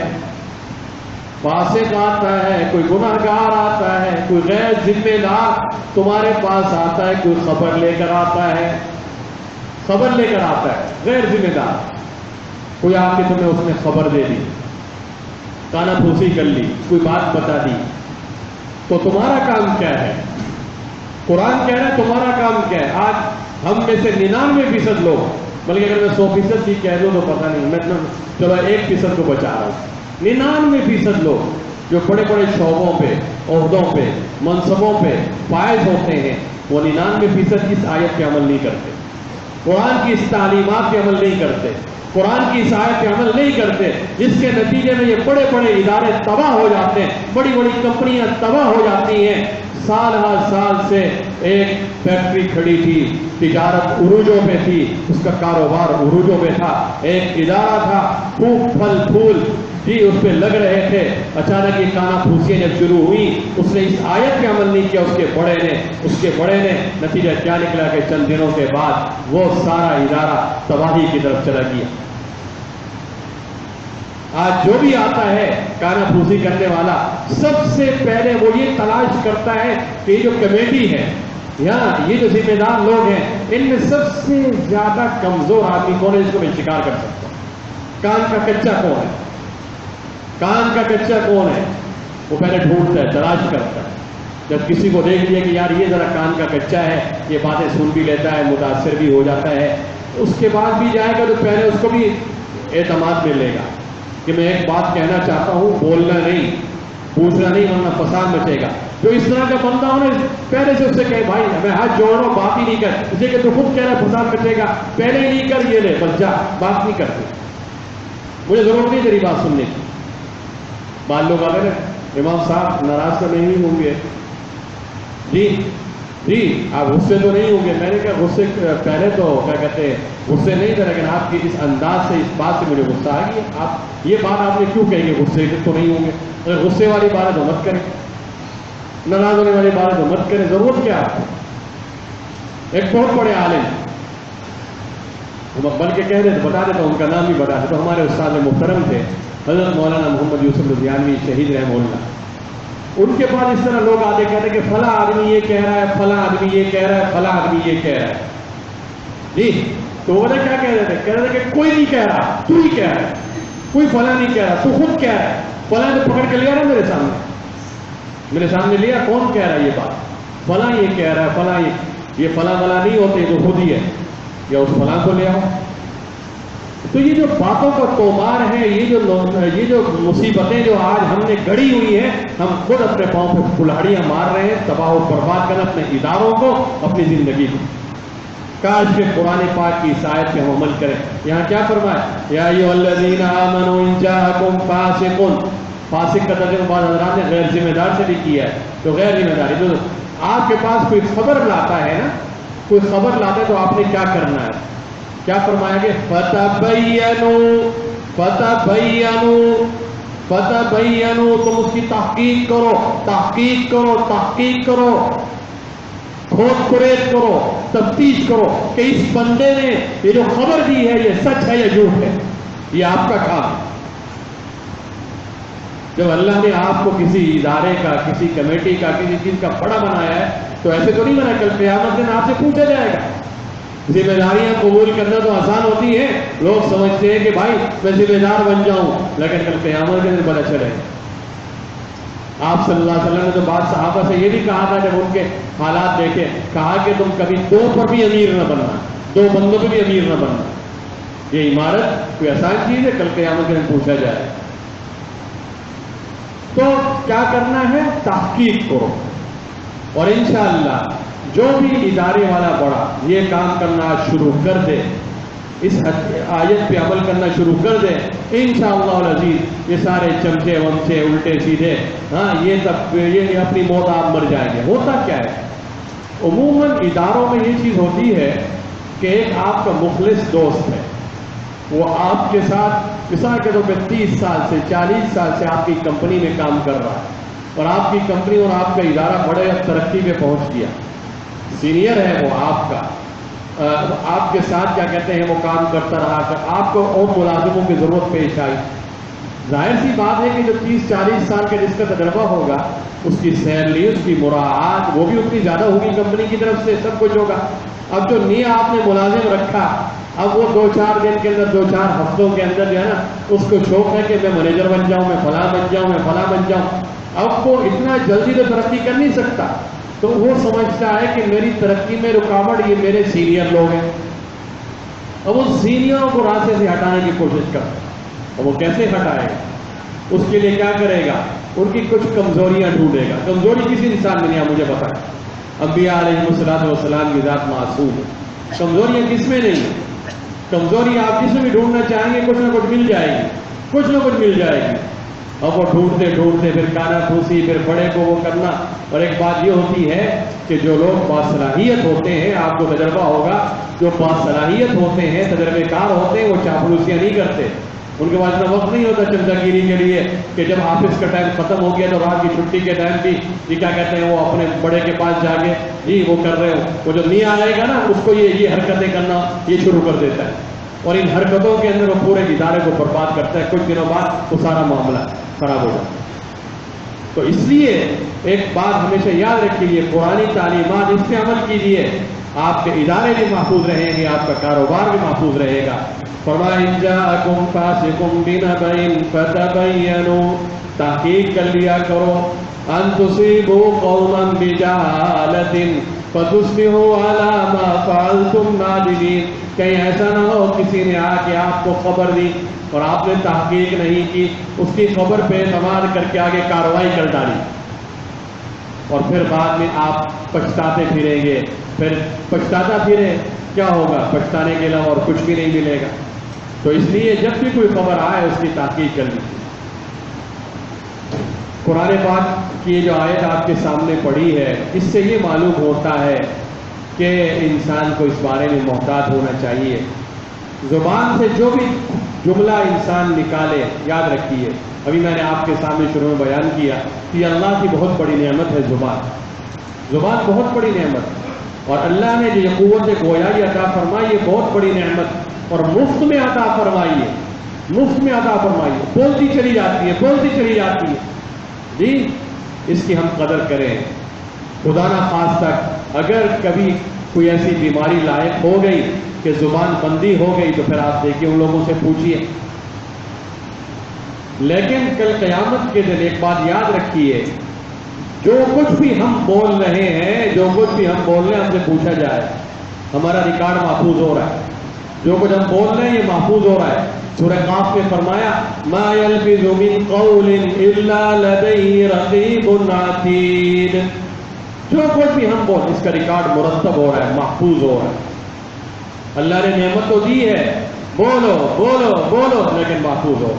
کوئی گناہ گار آتا ہے، کوئی غیر ذمہ دار تمہارے پاس آتا ہے، کوئی خبر لے کر آتا ہے، غیر ذمہ دار کوئی آ کے تمہیں اس نے خبر دے دی، کانا پھوسی کر لی، کوئی بات بتا دی، تو تمہارا کام کیا ہے؟ قرآن کہہ رہا ہے تمہارا کام کیا ہے؟ آج ہم میں سے 99% لوگ، بلکہ اگر میں 100% بھی کہہ دوں تو پتہ نہیں، میں چلو 1% کو بچا رہا ہوں۔ 99% لوگ جو بڑے بڑے شعبوں پہ، عہدوں پہ، منصبوں پہ فائز ہوتے ہیں، وہ 99% اس آیت پہ عمل نہیں کرتے، قرآن کی اس تعلیمات پہ عمل نہیں کرتے، قرآن کی اس آیت پہ عمل نہیں کرتے، جس کے نتیجے میں یہ بڑے بڑے ادارے تباہ ہو جاتے ہیں، بڑی بڑی کمپنیاں تباہ ہو جاتی ہیں۔ سال ہر سال سے ایک فیکٹری کھڑی تھی، تجارت عروجوں پہ تھی، اس کا کاروبار عروجوں پہ تھا، ایک ادارہ تھا، خوب پھل پھول جی اس پہ لگ رہے تھے، اچانک یہ کانا پھوسیاں جب شروع ہوئی، اس نے اس آیت پہ عمل نہیں کیا، اس کے بڑے نے نتیجہ کیا نکلا کہ چند دنوں کے بعد وہ سارا ادارہ تباہی کی طرف چلا گیا۔ آج جو بھی آتا ہے کانا پھوسی کرنے والا، سب سے پہلے وہ یہ تلاش کرتا ہے کہ یہ جو کمیٹی ہے، یہاں یہ جو ذمہ دار لوگ ہیں، ان میں سب سے زیادہ کمزور آدمی کون ہے جس کو میں شکار کر سکتا ہوں؟ کان کا کچا کون ہے؟ وہ پہلے ڈھونڈتا ہے، تلاش کرتا ہے۔ جب کسی کو دیکھ لیا کہ یار یہ ذرا کان کا کچا ہے، یہ باتیں سن بھی لیتا ہے، متاثر بھی ہو جاتا ہے، اس کے بعد بھی جائے گا تو پہلے اس کو بھی اعتماد ملے گا کہ میں ایک بات کہنا چاہتا ہوں، بولنا نہیں، پوچھنا نہیں، ورنہ فساد مچے گا۔ جو اس طرح کا بندہ ہونا، پہلے سے اس سے کہے بھائی میں ہاتھ جوڑ رہا ہوں، بات ہی نہیں کر، اسے کہ تو خود کہہ رہا ہے فساد مچے گا، پہلے ہی نہیں کر، یہ لے بس جا، بات نہیں کرتے، مجھے ضرورت نہیں تیری بات سننے کی۔ بعض لوگ آتے ہیں امام صاحب ناراض تو نہیں ہوں گے؟ جی آپ غصے تو نہیں ہوں گے؟ میں نے کہا غصے پہلے تو کیا کہتے ہیں غصے نہیں تھے، لیکن آپ کی اس انداز سے، اس بات سے مجھے غصہ آ گیا۔ آپ یہ بات آپ نے کیوں کہی کہ غصے تو نہیں ہوں گے؟ اگر غصے والی بات ہے تو مت کریں، ناراض ہونے والی بات ہے تو مت کریں، ضرورت کیا آپ کو؟ ایک بہت بڑے عالم، بلکہ کہہ دیں تو بتا دیتا ہوں، ان کا نام بھی بتا دیتا ہوں، ہمارے استاد محترم تھے حضرت مولانا محمد یوسف لدھیانوی شہید رحمہ اللہ۔ ان کے پاس اس طرح لوگ آتے کہتے کہ فلاں آدمی یہ کہہ رہا ہے، فلاں آدمی یہ کہہ رہا ہے، فلاں آدمی یہ کہہ رہا ہے، جی تو وہ کیا کہہ رہے تھے؟ کہہ رہے تھے کہ کوئی نہیں کہہ رہا، تو ہی کہہ رہا ہے، کوئی فلاں نہیں کہہ رہا، تو خود کہہ رہا ہے۔ فلاں نے پکڑ کے لیا نا میرے سامنے لیا، کون کہہ رہا ہے یہ بات؟ فلاں یہ کہہ رہا ہے، فلاں یہ فلاں فلاں نہیں ہوتے، تو خود ہی ہے، یا اس فلاں کو لے آؤ۔ تو یہ جو باتوں کا تومار ہے، یہ جو مصیبتیں جو آج ہم نے گڑھی ہوئی ہیں، ہم خود اپنے پاؤں پہ کلاڑیاں مار رہے ہیں، تباہ و برباد کرنا اپنے اداروں کو، اپنی زندگی کو۔ کاش کہ قرآن پاک کی اس آیت پہ ہم عمل کریں۔ یہاں کیا فرمایا؟ یا ایھا الذین آمنوا ان جاءکم فاسق، فاسق کا ترجمہ بعض حضرات نے غیر ذمہ دار سے بھی کیا ہے، تو غیر ذمہ داری تو آپ کے پاس کوئی خبر لاتا ہے نا، کوئی خبر لاتا ہے تو آپ نے کیا کرنا ہے؟ کیا فرمایا کہ فتبینوا، تم اس کی تحقیق کرو، کھود کریت کرو، تفتیش کرو کہ اس بندے نے یہ جو خبر دی ہے یہ سچ ہے یا جھوٹ ہے، یہ آپ کا کام ہے۔ جب اللہ نے آپ کو کسی ادارے کا، کسی کمیٹی کا، کسی چیز کا بڑا بنایا ہے تو ایسے تو نہیں بنا کل قیامت دن آپ سے پوچھا جائے گا۔ ذمہ داریاں قبول کرنا تو آسان ہوتی ہے، لوگ سمجھتے ہیں کہ بھائی میں ذمہ دار بن جاؤں، لیکن کل قیامت کے دن پتہ چلے۔ آپ صلی اللہ علیہ وسلم نے تو بعض صحابہ سے یہ بھی کہا تھا جب ان کے حالات دیکھے، کہا کہ تم کبھی 2 پر بھی امیر نہ بننا، 2 بندوں پہ بھی امیر نہ بننا۔ یہ عمارت کوئی آسان چیز ہے، کل قیامت کے دن پوچھا جائے۔ تو کیا کرنا ہے؟ تحقیق کرو، اور انشاءاللہ جو بھی ادارے والا بڑا یہ کام کرنا شروع کر دے، اس آیت پہ عمل کرنا شروع کر دے، انشاءاللہ العزیز یہ سارے چمچے ومچے الٹے سیدھے، یہ اپنی موت آپ مر جائیں گے۔ ہوتا کیا ہے؟ عموماً اداروں میں یہ چیز ہوتی ہے کہ ایک آپ کا مخلص دوست ہے، وہ آپ کے ساتھ مثال کے طور پہ 30 سال سے 40 سال سے آپ کی کمپنی میں کام کر رہا ہے، اور آپ کی کمپنی اور آپ کا ادارہ بڑے ترقی پہ پہنچ گیا، سینئر ہے وہ آپ کا، آپ کے ساتھ کیا کہتے ہیں وہ کام کرتا رہا، آپ کو اور ملازموں کی ضرورت پیش آئی۔ ظاہر سی بات ہے کہ جو 30-40 سال کا جس کا تجربہ ہوگا، اس کی سیلری، اس کی مراعات وہ بھی اتنی زیادہ ہوگی، کمپنی کی طرف سے سب کچھ ہوگا۔ اب جو نیا آپ نے ملازم رکھا، اب وہ 2-4 دن کے اندر 2-4 ہفتوں کے اندر جو ہے نا اس کو شوق ہے کہ میں مینیجر بن جاؤں، میں فلاں بن جاؤں، میں فلاں بن جاؤں۔ اب وہ اتنا جلدی تو ترقی کر نہیں سکتا، تو وہ سمجھتا ہے کہ میری ترقی میں رکاوٹ یہ میرے سینئر لوگ ہیں۔ اب اس سینئروں کو راستے سے ہٹانے کی کوشش کرتا ہے، اور وہ کیسے ہٹائے گا؟ اس کے لیے کیا کرے گا؟ ان کی کچھ کمزوریاں ڈھونڈے گا۔ کمزوری کسی انسان میں نہیں ہے، مجھے پتا ہے، انبیاء علیہ السلام کی ذات معصوم ہے، کمزوریاں کس میں نہیں ہیں۔ کمزوری آپ جس میں بھی ڈھونڈنا چاہیں گے کچھ نہ کچھ مل جائے گی، کچھ نہ کچھ مل جائے گی۔ اب وہ ڈھونڈتے ڈھونڈتے پھر کانا پھوسی، پھر بڑے کو وہ کرنا۔ اور ایک بات یہ ہوتی ہے کہ جو لوگ باصلاحیت ہوتے ہیں، آپ کو تجربہ ہوگا، جو باصلاحیت ہوتے ہیں، تجربے کار ہوتے ہیں، وہ چاپلوسیاں نہیں کرتے۔ ان کے پاس اتنا وقت نہیں ہوتا چمچہ گیری کے لیے کہ جب آفس کا ٹائم ختم ہو گیا تو رات کی چھٹی کے ٹائم بھی یہ کیا کہتے ہیں وہ اپنے بڑے کے پاس جا کے جی وہ کر رہے ہو، وہ جو نہیں آئے گا نا اس کو یہ حرکتیں کرنا یہ شروع کر دیتا ہے، اور ان حرکتوں کے اندر وہ پورے ادارے کو برباد کرتا ہے۔ کچھ دنوں بعد وہ سارا معاملہ خراب ہو جاتا ہے۔ تو اس لیے ایک بات ہمیشہ یاد رکھیے، پرانی تعلیمات اس پہ عمل کیجیے، آپ کے ادارے بھی محفوظ رہیں گے، آپ کا کاروبار بھی محفوظ رہے گا۔ فرمایا إِن جَاءَكُمْ فَاسِقٌ بِنَبَإٍ فَتَبَيَّنُوا، تحقیق کر لیا کرو، أَن تُصِيبُوا قَوْمًا بِجَهَالَةٍ فَتُصْبِحُوا عَلَىٰ مَا فَعَلْتُمْ نَادِمِينَ، کہیں ایسا نہ ہو کسی نے آ کے آپ کو خبر دی اور آپ نے تحقیق نہیں کی، اس کی خبر پہ اعتماد کر کے آگے کارروائی کر ڈالی، اور پھر بعد میں آپ پچھتاتے پھریں گے۔ پھر پچھتاتا پھرے کیا ہوگا؟ پچھتانے کے علاوہ اور کچھ بھی نہیں ملے گا۔ تو اس لیے جب بھی کوئی خبر آئے اس کی تحقیق کر لیجیے۔ قرآن پاک کی جو آیت آپ کے سامنے پڑھی ہے، اس سے یہ معلوم ہوتا ہے کہ انسان کو اس بارے میں محتاط ہونا چاہیے۔ زبان سے جو بھی جملہ انسان نکالے، یاد رکھیے، ابھی میں نے آپ کے سامنے شروع میں بیان کیا کہ یہ اللہ کی بہت بڑی نعمت ہے۔ زبان بہت بڑی نعمت، اور اللہ نے جو قوت گویائی عطا فرمائی یہ بہت بڑی نعمت، اور مفت میں عطا فرمائی ہے، مفت میں عطا فرمائی ہے، بولتی چلی جاتی ہے، بولتی چلی جاتی ہے جی۔ اس کی ہم قدر کریں۔ خدا نہ خواستہ اگر کبھی کوئی ایسی بیماری لاحق ہو گئی کہ زبان بندی ہو گئی تو پھر آپ دیکھیے ان لوگوں سے پوچھیے۔ لیکن کل قیامت کے دن ایک بات یاد رکھیے، جو کچھ بھی ہم بول رہے ہیں، جو کچھ بھی ہم بول رہے ہیں ہم سے پوچھا جائے، ہمارا ریکارڈ محفوظ ہو رہا ہے، جو کچھ ہم بول رہے ہیں یہ محفوظ ہو رہا ہے۔ سورہ قاف میں فرمایا ما يلفظ من قول الا لديه رقیب عتید، جو کچھ بھی ہم بول اس کا ریکارڈ مرتب ہو رہا ہے، محفوظ ہو رہا ہے۔ اللہ نے نعمت تو دی ہے، بولو بولو بولو، لیکن محفوظ ہو۔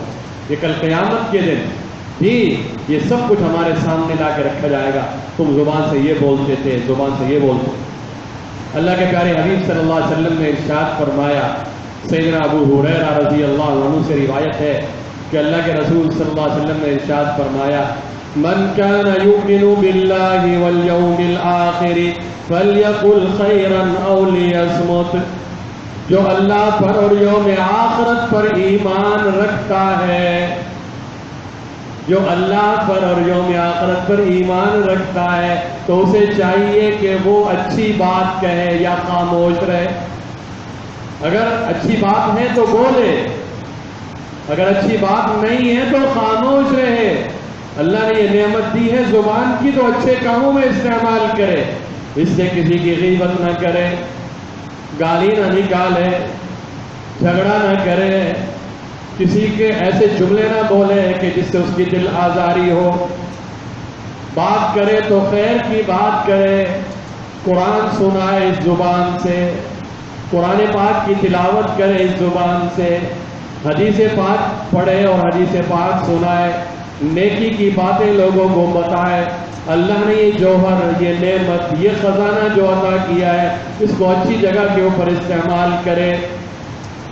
یہ کل قیامت کے دن جی یہ سب کچھ ہمارے سامنے لا کے رکھا جائے گا، تم زبان سے یہ بولتے تھے، زبان سے یہ بولتے تھے۔ اللہ کے پیارے حبیب صلی اللہ علیہ وسلم نے ارشاد فرمایا، سیدنا ابو ہریرہ رضی اللہ عنہ سے روایت ہے کہ اللہ کے رسول صلی اللہ علیہ وسلم نے ارشاد فرمایا، من كان يؤمن بالله واليوم الآخر فليقل خيرا أو ليصمت، جو اللہ پر اور یوم آخرت پر ایمان رکھتا ہے جو اللہ پر اور یوم آخرت پر ایمان رکھتا ہے تو اسے چاہیے کہ وہ اچھی بات کہے یا خاموش رہے. اگر اچھی بات ہے تو بولے، اگر اچھی بات نہیں ہے تو خاموش رہے. اللہ نے یہ نعمت دی ہے زبان کی تو اچھے کاموں میں استعمال کرے. اس سے کسی کی غیبت نہ کرے، گالی نہ نکالے، جھگڑا نہ کرے، کسی کے ایسے جملے نہ بولے کہ جس سے اس کی دل آزاری ہو. بات کرے تو خیر کی بات کرے. قرآن سنائے اس زبان سے، قرآن پاک کی تلاوت کرے اس زبان سے، حدیث پاک پڑھے اور حدیث پاک سنائے، نیکی کی باتیں لوگوں کو بتائے. اللہ نے یہ جوہر، یہ نعمت، یہ خزانہ جو عطا کیا ہے اس کو اچھی جگہ کے اوپر استعمال کرے.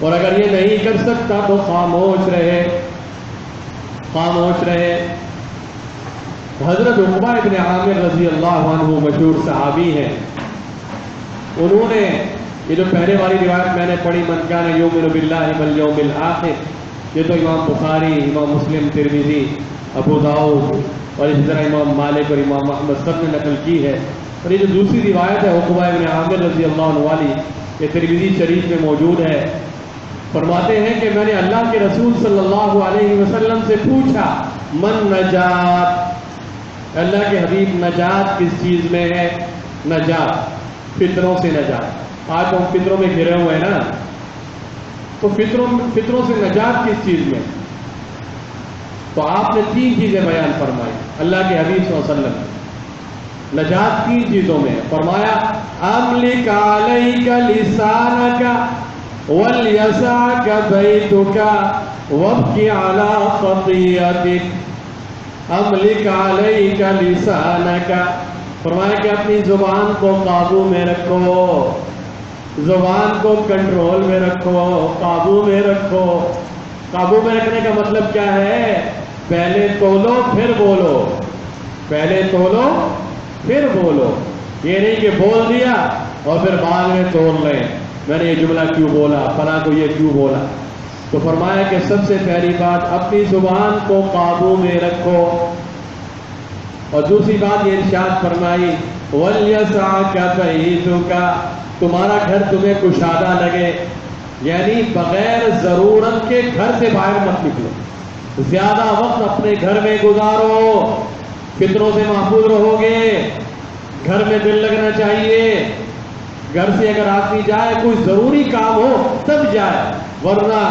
اور اگر یہ نہیں کر سکتا تو خاموش رہے، خاموش رہے. حضرت عقبہ ابن عامر رضی اللہ عنہ مشہور صحابی ہیں. انہوں نے یہ جو پہلے والی روایت میں نے پڑھی، من کان یؤمن باللہ والیوم الآخر، یہ تو امام بخاری، امام مسلم، ترمذی، ابو داؤد اور اسی طرح امام مالک اور امام احمد سب نے نقل کی ہے. اور یہ جو دوسری روایت ہے عقبہ ابن عامر رضی اللہ عنہ والی، یہ ترمذی شریف میں موجود ہے. فرماتے ہیں کہ میں نے اللہ کے رسول صلی اللہ علیہ وسلم سے پوچھا من نجات، اللہ کے حبیب نجات کس چیز میں ہے؟ نجات، فطروں سے نجات. آج ہم فطروں میں گھرے ہوئے ہیں نا، تو فطروں سے نجات کس چیز میں؟ تو آپ نے 3 چیزیں بیان فرمائی. اللہ کے حبیب صلی اللہ علیہ وسلم نجات 3 چیزوں میں فرمایا املک علیک لسانک ولیسعک بیتک وابکی علی خطیئتک. املک علیک لسانک، فرمایا کہ اپنی زبان کو قابو میں رکھو، زبان کو کنٹرول میں رکھو، قابو میں رکھو. قابو میں رکھنے کا مطلب کیا ہے؟ پہلے تولو پھر بولو، پہلے تولو پھر بولو. یہ نہیں کہ بول دیا اور پھر بعد میں تول لیں میں نے یہ جملہ کیوں بولا، فلاں کو یہ کیوں بولا. تو فرمایا کہ سب سے پہلی بات اپنی زبان کو قابو میں رکھو. اور دوسری بات یہ ارشاد فرمائی وَلْيَسْعَكَ بَيْتُكَ، تمہارا گھر تمہیں کشادہ لگے، یعنی بغیر ضرورت کے گھر سے باہر مت نکلو. زیادہ وقت اپنے گھر میں گزارو، فطروں سے محفوظ رہو گے. گھر میں دل لگنا چاہیے. گھر سے اگر آدمی جائے کوئی ضروری کام ہو تب جائے، ورنہ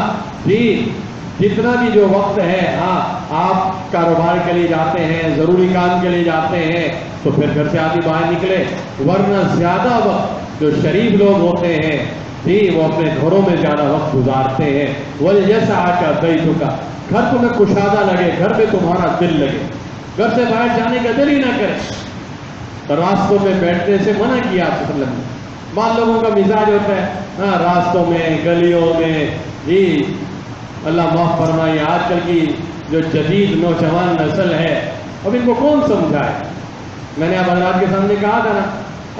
جتنا بھی جو وقت ہے، ہاں آپ کاروبار کے لیے جاتے ہیں، ضروری کام کے لیے جاتے ہیں تو پھر گھر سے آدمی باہر نکلے. ورنہ زیادہ وقت جو شریف لوگ ہوتے ہیں وہ اپنے گھروں میں زیادہ وقت گزارتے ہیں. وَلْيَسْعَكَ بَيْتُكَ، گھر تمہیں کشادہ لگے، گھر میں تمہارا دل لگے، گھر سے باہر جانے کا دل ہی نہ کرے. راستوں میں بیٹھنے سے منع کیا آپ صلی اللہ علیہ وسلم. بعض لوگوں کا مزاج ہوتا ہے ہاں راستوں میں، گلیوں میں، اللہ معاف فرمائے آج کل کی جو جدید نوجوان نسل ہے اب ان کو کون سمجھائے. میں نے آپ حضرات کے سامنے کہا تھا نا،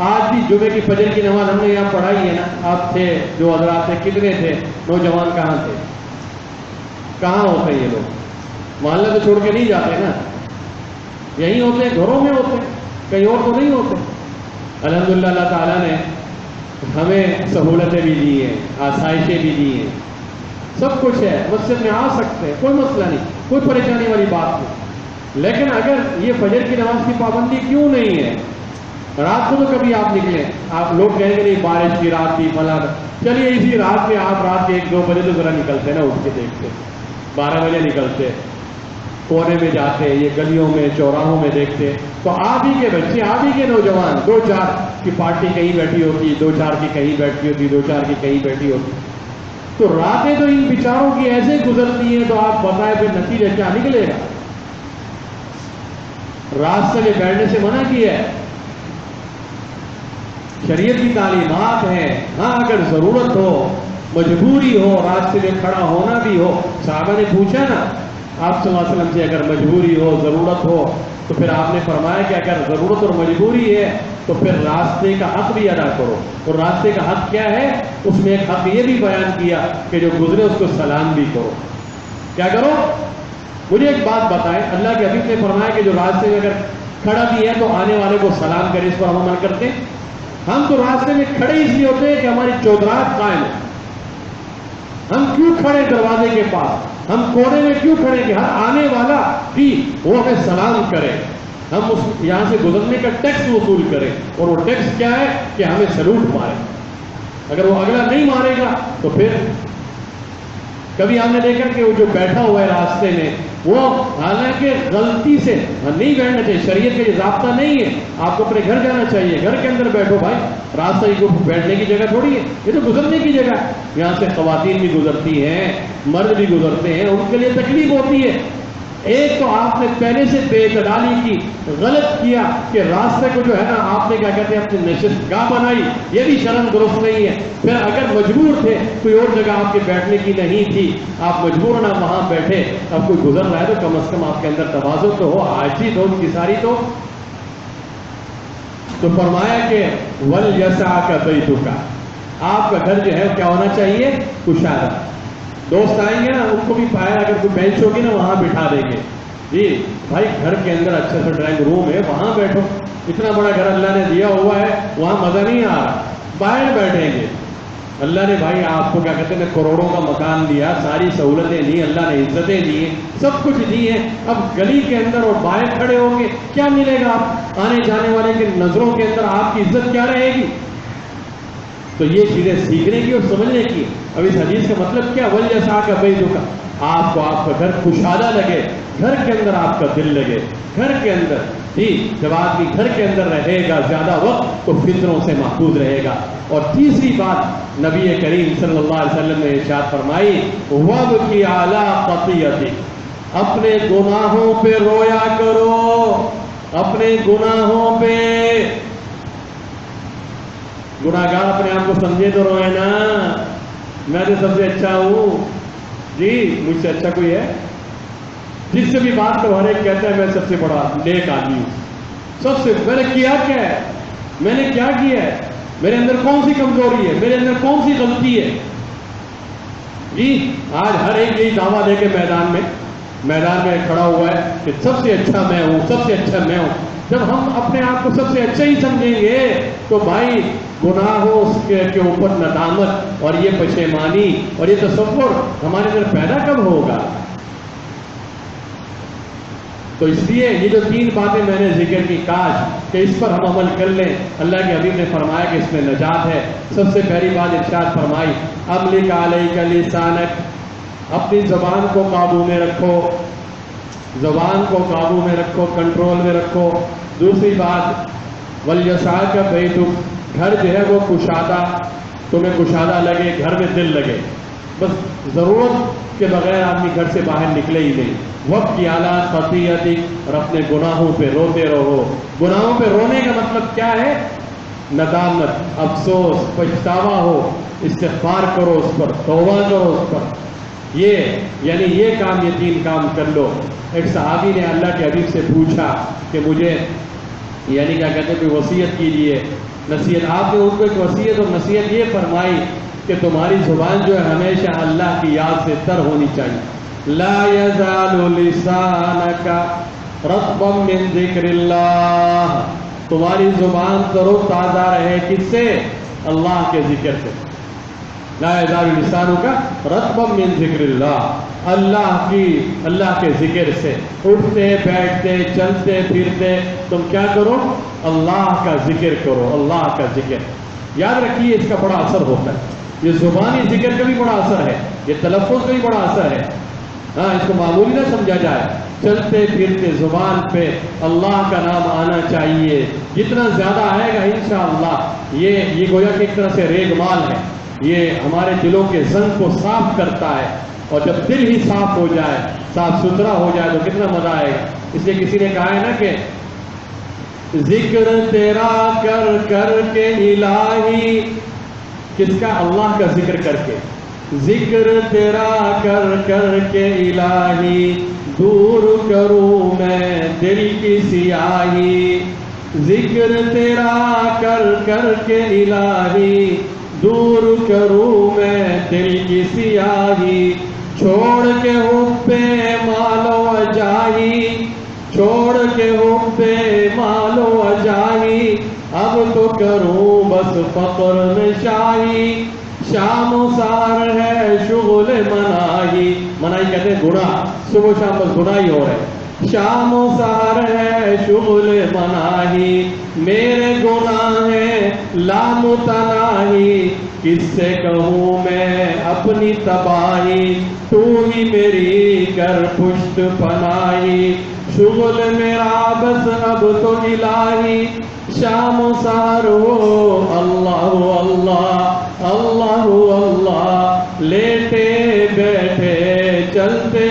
آج بھی جمعے کی فجر کی نماز ہم نے یہاں پڑھائی ہے نا. آپ تھے جو حضرات تھے، کتنے تھے؟ نوجوان کہاں تھے؟ کہاں ہوتے ہیں یہ لوگ؟ محلہ تو چھوڑ کے نہیں جاتے نا، یہی ہوتے ہیں، گھروں میں ہوتے ہیں، کہیں اور تو نہیں ہوتے. الحمدللہ اللہ تعالیٰ نے ہمیں سہولتیں بھی دی ہیں، آسائشیں بھی دی ہیں، سب کچھ ہے، مسجد میں آ سکتے ہیں، کوئی مسئلہ نہیں، کوئی پریشانی والی بات نہیں. لیکن اگر یہ فجر کی نماز کی پابندی کیوں نہیں ہے؟ رات کو تو کبھی آپ نکلیں، آپ لوگ کہیں گے نہیں بارش کی رات تھی فلاں، چلیے اسی رات میں آپ رات کے 1-2 بجے تو ذرا نکلتے نا، اٹھ کے دیکھتے، 12 بجے نکلتے، کونے میں جاتے، یہ گلیوں میں چوراہوں میں دیکھتے تو آپ ہی کے بچے، آپ ہی کے نوجوان 2-4 کی پارٹی کہیں بیٹھی ہوتی، 2-4 کی کہیں بیٹھی ہوتی، 2-4 کی کہیں بیٹھی ہوتی. تو راتیں تو ان بیچاروں کی ایسے گزرتی ہیں، تو آپ بتائیں پھر نتیجہ کیا نکلے گا؟ رات سے بیٹھنے سے منع کیا ہے، شریعت کی تعلیمات ہیں. ہاں اگر ضرورت ہو، مجبوری ہو، رات سے کھڑا ہونا بھی ہو. صحابہ نے پوچھا نا آپ صلی اللہ علیہ وسلم سے، اگر مجبوری ہو، ضرورت ہو، تو پھر آپ نے فرمایا کہ اگر ضرورت اور مجبوری ہے تو پھر راستے کا حق بھی ادا کرو. اور راستے کا حق کیا ہے؟ اس میں ایک حق یہ بھی بیان کیا کہ جو گزرے اس کو سلام بھی کرو. کیا کرو؟ مجھے ایک بات بتائیں، اللہ کے حبیب نے فرمایا کہ جو راستے میں اگر کھڑا بھی ہے تو آنے والے کو سلام کرے، اس پر ہم عمل کرتے ہیں؟ ہم تو راستے میں کھڑے اس لیے ہوتے ہیں کہ ہماری چودراہٹ قائم ہے. ہم کیوں کھڑے دروازے کے پاس؟ ہم کونے میں کیوں کھڑے کہ ہر آنے والا بھی وہ ہمیں سلام کرے، ہم اس یہاں سے گزرنے کا ٹیکس وصول کریں، اور وہ ٹیکس کیا ہے کہ ہمیں سلوٹ مارے. اگر وہ اگلا نہیں مارے گا تو پھر کبھی ہم نے دیکھا کہ وہ جو بیٹھا ہوا ہے راستے میں، وہ حالانکہ غلطی سے نہیں بیٹھنا چاہیے، شریعت کا یہ ضابطہ نہیں ہے. آپ کو اپنے گھر جانا چاہیے، گھر کے اندر بیٹھو بھائی، راستہ یہ بیٹھنے کی جگہ تھوڑی ہے، یہ تو گزرنے کی جگہ ہے. یہاں سے خواتین بھی گزرتی ہیں، مرد بھی گزرتے ہیں، ان کے لیے تکلیف ہوتی ہے. ایک تو آپ نے پہلے سے بے اعتدالی کی، غلط کیا کہ راستے کو جو ہے نا آپ نے کیا کہتے ہیں اپنی نشست گاہ بنائی، یہ بھی شرم درست نہیں ہے. پھر اگر مجبور تھے، کوئی اور جگہ آپ کے بیٹھنے کی نہیں تھی، آپ مجبور نہ وہاں بیٹھے، اب کوئی گزر رہا ہے تو کم از کم آپ کے اندر تواضع تو ہو، عاجزی تو ہو، کساری تو. تو فرمایا کہ وَلْيَسْعَكَ بَيْتُكَ، آپ کا گھر جو ہے کیا ہونا چاہیے؟ کشادہ. دوست آئیں گے نا، ان کو بھی پایا، اگر کوئی بینچ ہوگی نا وہاں بٹھا دیں گے. جی بھائی گھر کے اندر اچھا سا ڈرائنگ روم ہے، وہاں بیٹھو. اتنا بڑا گھر اللہ نے دیا ہوا ہے، وہاں مزہ نہیں آ رہا، باہر بیٹھیں گے. اللہ نے بھائی آپ کو کیا کہتے ہیں کروڑوں کا مکان دیا، ساری سہولتیں دی، اللہ نے عزتیں دی ہیں، سب کچھ دی ہیں. اب گلی کے اندر اور باہر کھڑے ہوں گے، کیا ملے گا؟ آپ آنے جانے والے کی نظروں کے اندر آپ کی عزت کیا رہے گی؟ تو یہ چیزیں سیکھنے کی اور سمجھنے کی. اب اس حدیث کا مطلب کیا؟ وَلْيَسْعَكَ بَيْتُكَ، آپ کو آپ کا گھر کشادہ لگے، گھر کے اندر آپ کا دل لگے. گھر کے اندر جی جب آدمی گھر کے اندر رہے گا زیادہ وقت تو فتنوں سے محفوظ رہے گا. اور تیسری بات نبی کریم صلی اللہ علیہ وسلم نے ارشاد فرمائی، وَابْكِ عَلَىٰ خَطِيئَتِكَ، اپنے گناہوں پہ رویا کرو، اپنے گناہوں پہ. گناہگار اپنے آپ کو سمجھے تو روئے نا، میں تو سب سے اچھا ہوں، جی مجھ سے اچھا کوئی ہے؟ جس سے بھی بات کرو ہر ایک کہتا ہے میں سب سے بڑا نیک آدمی ہوں. سب سے میں نے کیا کیا ہے؟ میں نے کیا کیا ہے؟ میرے اندر کون سی کمزوری ہے؟ میرے اندر کون سی غلطی ہے؟ جی آج ہر ایک یہی دعویٰ دے کے میدان میں کھڑا ہوا ہے کہ سب سے اچھا میں ہوں، سب سے اچھا میں ہوں. جب ہم اپنے آپ کو سب سے اچھا ہی سمجھیں گے تو بھائی گناہوں کے اوپر ندامت اور یہ پشیمانی اور یہ تصور ہمارے اندر پیدا کب ہوگا؟ تو اس لیے یہ جو 3 باتیں میں نے ذکر کی، کاش کہ اس پر ہم عمل کر لیں. اللہ کے حبیب نے فرمایا کہ اس میں نجات ہے. سب سے پہلی بات ارشاد فرمائی، املک علیک لسانک، اپنی زبان کو قابو میں رکھو، زبان کو قابو میں رکھو، کنٹرول میں رکھو. دوسری بات وَلْيَسْعَكَ بَيْتُكَ، گھر جو ہے وہ کشادہ، تمہیں کشادہ لگے، گھر میں دل لگے. بس ضرورت کے بغیر آدمی گھر سے باہر نکلے ہی نہیں. وَابْكِ عَلَىٰ خَطِيئَتِكَ، اور اپنے گناہوں پہ روتے رہو. گناہوں پہ رونے کا مطلب کیا ہے؟ ندامت، افسوس، پچھتاوا ہو، استغفار کرو اس پر، توبہ کرو اس پر. یعنی یہ کام، یہ 3 کام کر لو. ایک صحابی نے اللہ کے حبیب سے پوچھا کہ مجھے یعنی کیا کہتے ہیں کوئی وصیت کیجیے، نصیحت. آپ نے ان کو ایک وصیت اور نصیحت یہ فرمائی کہ تمہاری زبان جو ہے ہمیشہ اللہ کی یاد سے تر ہونی چاہیے. لا يزال لسانك رطبا من ذکر اللہ، تمہاری زبان تر و تازہ رہے کس سے؟ اللہ کے ذکر سے. لا يزال لسانك رطبا من ذکر اللہ، اللہ کے ذکر سے. اٹھتے بیٹھتے چلتے پھرتے تم کیا کرو؟ اللہ کا ذکر کرو، اللہ کا ذکر. یاد رکھیے اس کا بڑا اثر ہوتا ہے. یہ زبانی ذکر کا بھی بڑا اثر ہے، یہ تلفظ کا بھی بڑا اثر ہے. ہاں اس کو معمولی نہ سمجھا جائے. چلتے پھرتے زبان پہ اللہ کا نام آنا چاہیے. جتنا زیادہ آئے گا انشاءاللہ یہ گویا کہ ایک طرح سے ریگ مال ہے، یہ ہمارے دلوں کے زنگ کو صاف کرتا ہے. اور جب دل ہی صاف ہو جائے، صاف ستھرا ہو جائے تو کتنا مزہ آئے گا. اس لیے کسی نے کہا ہے نا کہ ذکر تیرا کر کر کے الہی، کس کا؟ اللہ کا ذکر کر کے. ذکر تیرا کر کر کے الہی، دور کروں میں دل کی سیاہی. ذکر تیرا کر کر کے الہی، دور کروں میں دل کی سیاہی. چھوڑ کے حب مال و چھوڑ کے حبے مالو اجاہی اب تو کروں بس فقر میں شاہی شام و سار ہے شغل مناہی مناہی کہتے ہیں گناہ صبح و شام بس گناہ ہی ہو رہے شام و سار ہے شغل مناہی میرے گناہ ہیں لامتناہی کس سے کہوں میں اپنی تباہی تو ہی میری کر پشت پناہی شغل میرا بس اب تو الہی شام و سحر ہو اللہ اللہ اللہ اللہ لیٹے بیٹھے چلتے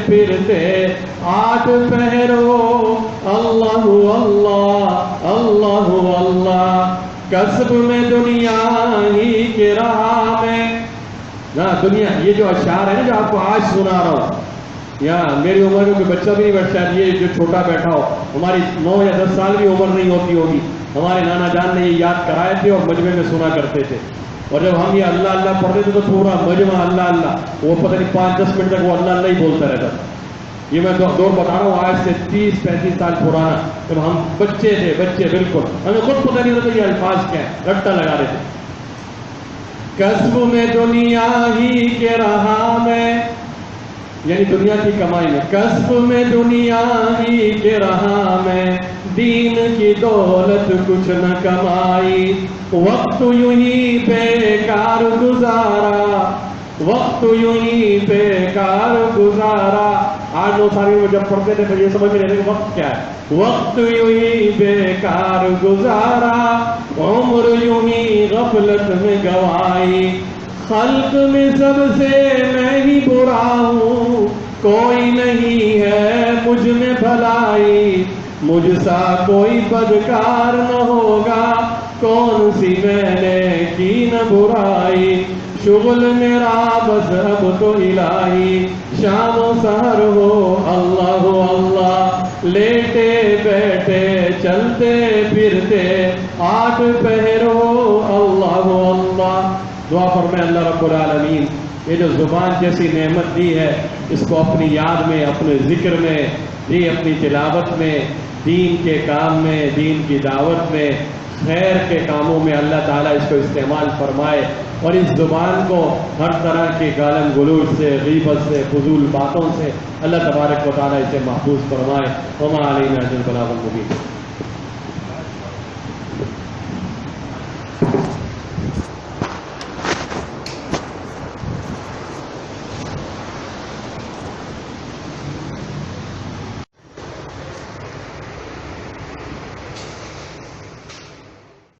پھرتے 8 پہر ہو اللہ اللہ اللہ اللہ کسب میں دنیا ہی کے راہ میں نہ دنیا یہ جو اشعار ہے نا جو آپ کو آج سنا رہا ہوں یا میری عمر میں کوئی بچہ بھی نہیں بیٹھتا یہ جو چھوٹا بیٹھا ہو ہماری 9 یا 10 سال بھی عمر نہیں ہوتی ہوگی ہمارے نانا جان نے یہ یاد کرائے تھے اور مجمع میں سنا کرتے تھے اور جب ہم یہ اللہ اللہ پڑھتے تھے تو پورا مجمع اللہ اللہ وہ پتہ نہیں 5-10 منٹ تک وہ اللہ اللہ ہی بولتا رہتا یہ میں دور بتا رہا ہوں آج سے 30-35 سال پرانا جب ہم بچے تھے بچے بالکل ہمیں خود پتہ نہیں ہوتا یہ الفاظ کیا ہے رٹا لگا رہے تھے کسب میں دنیا ہی کے راہ میں یعنی دنیا کی کمائی میں کسب میں دنیا ہی کے راہ میں دین کی دولت کچھ نہ کمائی وقت یوں ہی بیکار گزارا وقت یوں ہی بیکار گزارا 8-9 سال میں جب پڑھتے تھے تو یہ سمجھ میں رہتے کہ وقت کیا ہے وقت یوں ہی بیکار گزارا عمر یوں ہی غفلت میں گوائی خلق میں سب سے میں ہی برا ہوں کوئی نہیں ہے مجھ میں بھلائی مجھ سا کوئی بدکار نہ ہوگا کون سی میں نے کی نہ برائی شغل میرا بس اب تو الہی شام و سحر ہو اللہ اللہ لیٹے بیٹھے چلتے پھرتے 8 پہر ہو اللہ اللہ دعا فرمائے اللہ رب العالمین یہ جو زبان جیسی نعمت دی ہے اس کو اپنی یاد میں اپنے ذکر میں دی اپنی تلاوت میں دین کے کام میں دین کی دعوت میں خیر کے کاموں میں اللہ تعالیٰ اس کو استعمال فرمائے اور اس زبان کو ہر طرح کے گالم گلوچ سے غیبت سے فضول باتوں سے اللہ تبارک و تعالیٰ اسے محفوظ فرمائے وما علینا الا البلاغ المبین